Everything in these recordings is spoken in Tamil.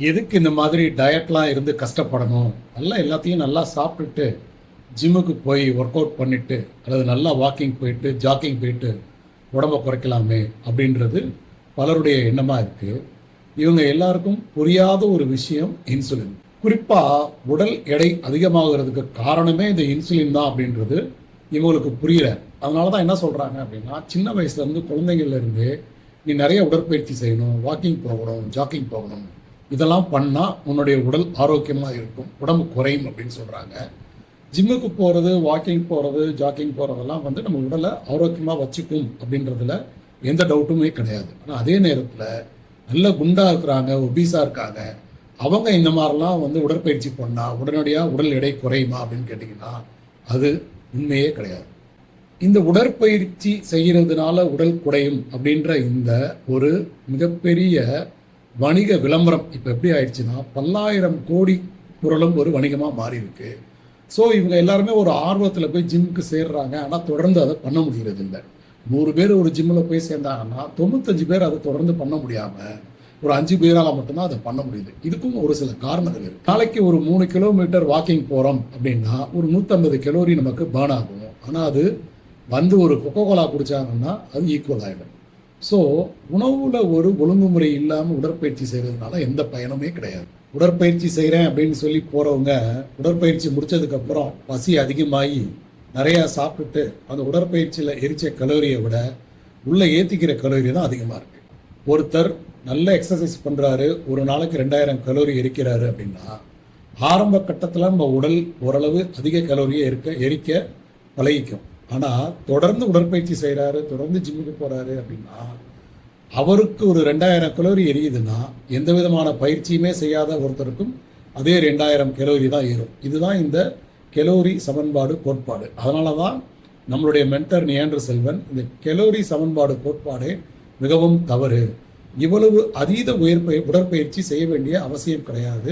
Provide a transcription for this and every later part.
எதுக்கு இந்த மாதிரி டயட்லாம் இருந்து கஷ்டப்படணும்? நல்லா எல்லாத்தையும் நல்லா சாப்பிட்டுட்டு ஜிம்முக்கு போய் ஒர்க் அவுட் பண்ணிட்டு அல்லது நல்லா வாக்கிங் போயிட்டு ஜாக்கிங் போயிட்டு உடம்பை குறைக்கலாமே அப்படின்றது பலருடைய எண்ணமாக இருக்குது. இவங்க எல்லாருக்கும் புரியாத ஒரு விஷயம் இன்சுலின். குறிப்பாக உடல் எடை அதிகமாகிறதுக்கு காரணமே இந்த இன்சுலின் தான் அப்படின்றது இவங்களுக்கு புரியல. அதனால தான் என்ன சொல்கிறாங்க அப்படின்னா, சின்ன வயசுலேருந்து குழந்தைங்கள்லேருந்து நீ நிறைய உடற்பயிற்சி செய்யணும், வாக்கிங் போகணும், ஜாக்கிங் போகணும், இதெல்லாம் பண்ணால் உன்னுடைய உடல் ஆரோக்கியமாக இருக்கும், உடம்பு குறையும் அப்படின்னு சொல்கிறாங்க. ஜிம்முக்கு போகிறது, வாக்கிங் போகிறது, ஜாக்கிங் போகிறதெல்லாம் நம்ம உடலை ஆரோக்கியமாக வச்சுக்கும் அப்படின்றதுல எந்த டவுட்டுமே கிடையாது. ஆனால் அதே நேரத்தில் நல்ல குண்டாக இருக்கிறாங்க, ஒபீஸாக இருக்காங்க, அவங்க இந்த மாதிரிலாம் உடற்பயிற்சி பண்ணால் உடனடியாக உடல் எடை குறையுமா அப்படின்னு கேட்டிங்கன்னா அது உண்மையே கிடையாது. இந்த உடற்பயிற்சி செய்கிறதுனால உடல் குறையும் அப்படின்ற இந்த ஒரு மிகப்பெரிய வணிக விளம்பரம் இப்போ எப்படி ஆயிடுச்சுன்னா, பல்லாயிரம் கோடி குரலும் ஒரு வணிகமாக மாறி இருக்கு. ஸோ இவங்க எல்லாருமே ஒரு ஆர்வத்தில் போய் ஜிம்முக்கு சேர்றாங்க. ஆனால் தொடர்ந்து அதை பண்ண முடிகிறது இல்லை. 100 பேர் ஒரு ஜிம்மில் போய் சேர்ந்தாங்கன்னா 95 பேர் அதை தொடர்ந்து பண்ண முடியாமல் ஒரு 5 பேரால் மட்டும்தான் அதை பண்ண முடியுது. இதுக்கும் ஒரு சில காரணங்கள் இருக்குது. நாளைக்கு ஒரு 3 கிலோமீட்டர் வாக்கிங் போகிறோம் அப்படின்னா ஒரு 150 கலோரி நமக்கு பர்ன் ஆகும். ஆனால் அது ஒரு கொக்கோகோலா குடித்தாங்கன்னா அது ஈக்குவல் ஆகிடும். ஸோ உணவில் ஒரு ஒழுங்குமுறை இல்லாமல் உடற்பயிற்சி செய்கிறதுனால எந்த பயனுமே கிடையாது. உடற்பயிற்சி செய்கிறேன் அப்படின்னு சொல்லி போகிறவங்க உடற்பயிற்சி முடித்ததுக்கப்புறம் பசி அதிகமாகி நிறையா சாப்பிட்டுட்டு அந்த உடற்பயிற்சியில் எரிச்ச கலோரியை விட உள்ளே ஏற்றிக்கிற கலோரி தான் அதிகமாக இருக்குது. ஒருத்தர் நல்ல எக்ஸசைஸ் பண்ணுறாரு, ஒரு நாளைக்கு 2000 கலோரி எரிக்கிறாரு அப்படின்னா ஆரம்ப கட்டத்தில் நம்ம உடல் ஓரளவு அதிக கலோரியை எரிக்க பழகிக்கும். ஆனால் தொடர்ந்து உடற்பயிற்சி செய்கிறாரு, தொடர்ந்து ஜிம்முக்கு போகிறாரு அப்படின்னா அவருக்கு ஒரு 2000 கலோரி எரியுதுன்னா எந்த விதமான பயிற்சியுமே செய்யாத ஒருத்தருக்கும் அதே 2000 கலோரி தான் ஏறும். இதுதான் இந்த கெலோரி சமன்பாடு கோட்பாடு. அதனால தான் நம்மளுடைய மென்டர் நியாண்டர் செல்வன் இந்த கெலோரி சமன்பாடு கோட்பாடே மிகவும் தவறு, இவ்வளவு அதீத உடற்பயிற்சி செய்ய வேண்டிய அவசியம் கிடையாது,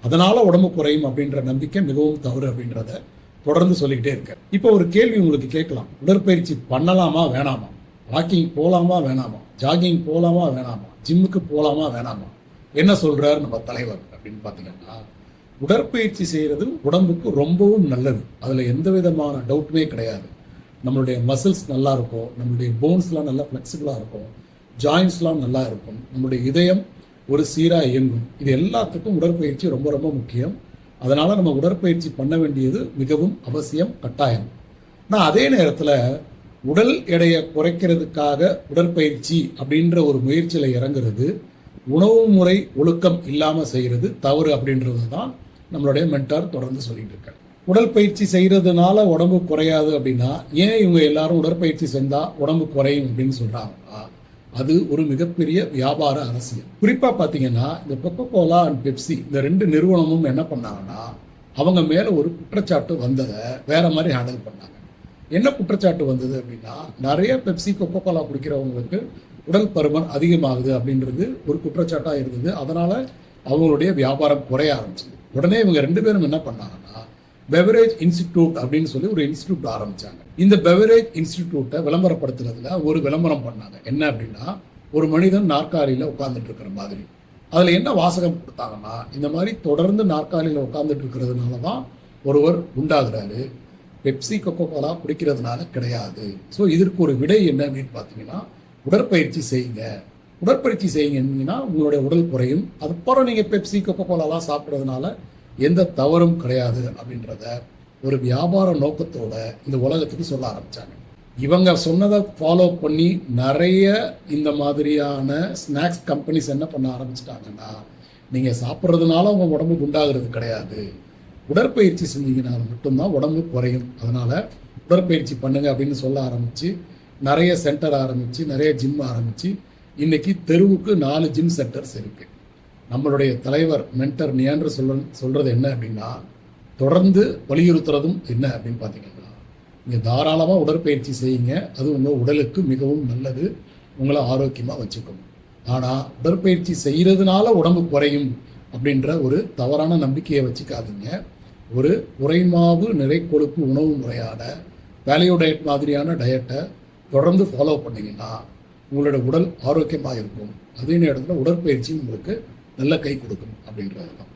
அதனால உடம்பு குறையும் அப்படின்ற நம்பிக்கை மிகவும் தவறு அப்படின்றத தொடர்ந்து சொல்லிக்கிட்டே இருக்கேன். இப்போ ஒரு கேள்வி உங்களுக்கு கேட்கலாம், உடற்பயிற்சி பண்ணலாமா வேணாமா, வாக்கிங் போகலாமா வேணாமா, ஜாகிங் போகலாமா வேணாமா, ஜிம்முக்கு போகலாமா வேணாமா, என்ன சொல்றாரு நம்ம தலைவர் அப்படின்னு பார்த்தீங்கன்னா, உடற்பயிற்சி செய்கிறது உடம்புக்கு ரொம்பவும் நல்லது, அதில் எந்த விதமான டவுட்டுமே கிடையாது. நம்மளுடைய மசில்ஸ் நல்லா இருக்கும், நம்மளுடைய போன்ஸ்லாம் நல்லா ஃப்ளெக்சிபிளாக இருக்கும், ஜாயின்ஸ்லாம் நல்லா இருக்கும், நம்மளுடைய இதயம் ஒரு சீராக இயங்கும். இது எல்லாத்துக்கும் உடற்பயிற்சி ரொம்ப ரொம்ப முக்கியம். அதனால் நம்ம உடற்பயிற்சி பண்ண வேண்டியது மிகவும் அவசியம், கட்டாயம். ஆனால் அதே நேரத்தில் உடல் எடையை குறைக்கிறதுக்காக உடற்பயிற்சி அப்படின்ற ஒரு முயற்சியில் இறங்குறது, உணவு முறை ஒழுக்கம் இல்லாமல் செய்கிறது தவறு அப்படின்றது தான் நம்மளுடைய மென்டார் தொடர்ந்து சொல்லிட்டு இருக்காரு. உடற்பயிற்சி செய்கிறதுனால உடம்பு குறையாது அப்படின்னா ஏன் இவங்க எல்லாரும் உடற்பயிற்சி செஞ்சால் உடம்பு குறையும் அப்படின்னு சொல்கிறாங்கன்னா அது ஒரு மிகப்பெரிய வியாபார அரசியல். குறிப்பாக பார்த்தீங்கன்னா இந்த கொக்கோகோலா அண்ட் பெப்சி இந்த 2 நிறுவனமும் என்ன பண்ணாங்கன்னா அவங்க மேலே ஒரு குற்றச்சாட்டு வந்ததை வேற மாதிரி ஹேண்டில் பண்ணாங்க. என்ன குற்றச்சாட்டு வந்தது அப்படின்னா, நிறைய பெப்சி கொக்கோகோலா குடிக்கிறவங்களுக்கு உடல் பருமன் அதிகமாகுது அப்படின்றது ஒரு குற்றச்சாட்டாக இருந்தது. அதனால் அவங்களுடைய வியாபாரம் குறைய ஆரம்பிச்சது. உடனே இவங்க 2 பேரும் என்ன பண்ணாங்கன்னா பெவரேஜ் இன்ஸ்டிடியூட் அப்படின்னு சொல்லி ஒரு இன்ஸ்டிடியூட் ஆரம்பிச்சாங்க. இந்த பெவரேஜ் இன்ஸ்டிடியூட்டை விளம்பரப்படுத்துறதுல ஒரு விளம்பரம் பண்ணாங்க. என்ன அப்படின்னா, ஒரு மனிதன் நாற்காலியில் உட்கார்ந்துட்டு இருக்கிற மாதிரி. அதில் என்ன வாசகம் கொடுத்தாங்கன்னா, இந்த மாதிரி தொடர்ந்து நாற்காலியில் உட்கார்ந்துட்டு இருக்கிறதுனால தான் ஒருவர் உண்டாகிறாரு, பெப்சி கொக்கோகோலா குடிக்கிறதுனால கிடையாது. ஸோ இதற்கு ஒரு விடை என்ன அப்படின்னு பார்த்தீங்கன்னா, உடற்பயிற்சி செய்யுங்க. உடற்பயிற்சி செய்யுங்கன்னா உங்களுடைய உடல் குறையும். அதுக்கப்புறம் நீங்கள் பெப்சி கொக்கோகோலாலாம் சாப்பிட்றதுனால எந்த தவறும் கிடையாது அப்படின்றத ஒரு வியாபார நோக்கத்தோட இந்த உலகத்துக்கு சொல்ல ஆரம்பித்தாங்க. இவங்க சொன்னதை ஃபாலோ பண்ணி நிறைய இந்த மாதிரியான ஸ்நாக்ஸ் கம்பெனிஸ் என்ன பண்ண ஆரம்பிச்சிட்டாங்கன்னா, நீங்கள் சாப்பிட்றதுனால உங்கள் உடம்பு குண்டாகிறது கிடையாது, உடற்பயிற்சி செஞ்சீங்கன்னா மட்டும்தான் உடம்பு குறையும், அதனால் உடற்பயிற்சி பண்ணுங்க அப்படின்னு சொல்ல ஆரம்பித்து நிறைய சென்டர் ஆரம்பித்து நிறைய ஜிம் ஆரம்பித்து இன்றைக்கி தெருவுக்கு 4 ஜிம் சென்டர்ஸ் இருக்குது. நம்மளுடைய தலைவர் மென்டர் நியாண்டர் சொல்கிறது என்ன அப்படின்னா, தொடர்ந்து வலியுறுத்துறதும் என்ன அப்படின்னு பார்த்தீங்கன்னா, நீங்கள் தாராளமாக உடற்பயிற்சி செய்யுங்க, அது உங்கள் உடலுக்கு மிகவும் நல்லது, உங்களை ஆரோக்கியமாக வச்சுக்கணும். ஆனால் உடற்பயிற்சி செய்கிறதுனால உடம்பு குறையும் அப்படின்ற ஒரு தவறான நம்பிக்கையை வச்சுக்காதீங்க. ஒரு குறைமாவு நிறை கொழுப்பு உணவு முறையான வேல்யூ டயட் மாதிரியான டயட்டை தொடர்ந்து ஃபாலோ பண்ணிங்கன்னா உங்களோட உடல் ஆரோக்கியமாக இருக்கும். அதே நேரத்தில் உடற்பயிற்சி உங்களுக்கு நல்ல கை கொடுக்கும் அப்படின்றது தான்.